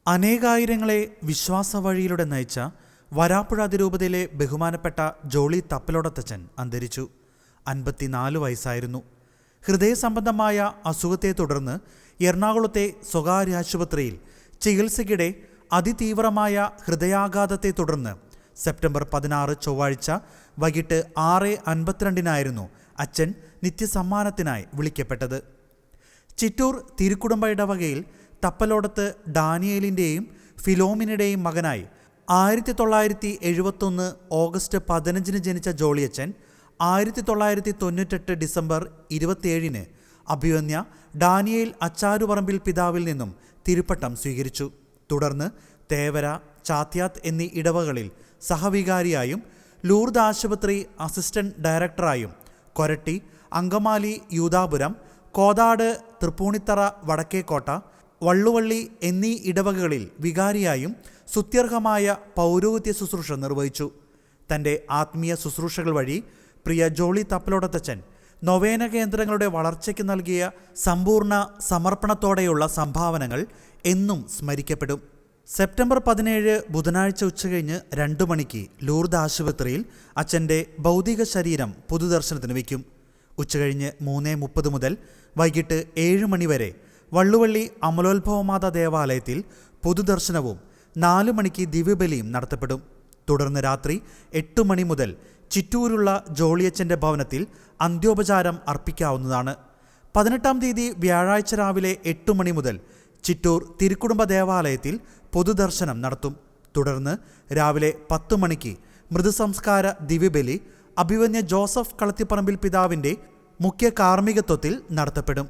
അനേകായിരങ്ങളെ വിശ്വാസവഴിയിലൂടെ നയിച്ച വരാപ്പുഴ അതിരൂപതയിലെ ബഹുമാനപ്പെട്ട ജോളി തപ്പലോടത്തച്ചൻ അന്തരിച്ചു. 54 വയസ്സായിരുന്നു. ഹൃദയസംബന്ധമായ അസുഖത്തെ തുടർന്ന് എറണാകുളത്തെ സ്വകാര്യ ആശുപത്രിയിൽ ചികിത്സയ്ക്കിടെ അതിതീവ്രമായ ഹൃദയാഘാതത്തെ തുടർന്ന് സെപ്റ്റംബർ 16 ചൊവ്വാഴ്ച വൈകിട്ട് 6:52 അച്ഛൻ നിത്യസമ്മാനത്തിനായി വിളിക്കപ്പെട്ടത്. ചിറ്റൂർ തിരുക്കുടുംബ ഇടവകയിൽ തപ്പലോടത്ത് ഡാനിയേലിൻ്റെയും ഫിലോമിനയുടെയും മകനായി 1971 ഓഗസ്റ്റ് 15 ജനിച്ച ജോളിയച്ചൻ 1998 ഡിസംബർ 27 അഭിവന്യ ഡാനിയേൽ അച്ചാരുപറമ്പിൽ പിതാവിൽ നിന്നും തിരുപ്പട്ടം സ്വീകരിച്ചു. തുടർന്ന് തേവര, ചാത്യാത്ത് എന്നീ ഇടവകളിൽ സഹവികാരിയായും ലൂർദ് ആശുപത്രി അസിസ്റ്റന്റ് ഡയറക്ടറായും കൊരട്ടി, അങ്കമാലി, യൂദാപുരം, കോതാട്, തൃപ്പൂണിത്തറ, വടക്കേക്കോട്ട, വള്ളുവള്ളി എന്നീ ഇടവകകളിൽ വികാരിയായും സ്തുത്യർഹമായ പൗരോഹിത്യ ശുശ്രൂഷ നിർവഹിച്ചു. തൻ്റെ ആത്മീയ ശുശ്രൂഷകൾ വഴി പ്രിയ ജോളി തപ്പലോടത്തച്ചൻ നൊവേന കേന്ദ്രങ്ങളുടെ വളർച്ചയ്ക്ക് നൽകിയ സമ്പൂർണ്ണ സമർപ്പണത്തോടെയുള്ള സംഭാവനകൾ എന്നും സ്മരിക്കപ്പെടും. സെപ്റ്റംബർ 17 ബുധനാഴ്ച ഉച്ചകഴിഞ്ഞ് 2 മണിക്ക് ലൂർദ് ആശുപത്രിയിൽ അച്ഛൻ്റെ ഭൗതിക ശരീരം പൊതുദർശനത്തിന് വയ്ക്കും. ഉച്ചകഴിഞ്ഞ് 3:30 മുതൽ വൈകിട്ട് 7 മണി വരെ വള്ളുവള്ളി അമലോത്ഭവമാതാ ദേവാലയത്തിൽ പൊതുദർശനവും 4 മണിക്ക് ദിവ്യബലിയും നടത്തപ്പെടും. തുടർന്ന് രാത്രി 8 മണി മുതൽ ചിറ്റൂരുള്ള ജോളിയച്ചൻ്റെ ഭവനത്തിൽ അന്ത്യോപചാരം അർപ്പിക്കാവുന്നതാണ്. 18 തീയതി വ്യാഴാഴ്ച രാവിലെ 8 മണി മുതൽ ചിറ്റൂർ തിരുക്കുടുംബ ദേവാലയത്തിൽ പൊതുദർശനം നടത്തും. തുടർന്ന് രാവിലെ 10 മണിക്ക് മൃതസംസ്കാര ദിവ്യബലി അഭിവന്യ ജോസഫ് കളത്തിപ്പറമ്പിൽ പിതാവിൻ്റെ മുഖ്യ കാർമ്മികത്വത്തിൽ നടത്തപ്പെടും.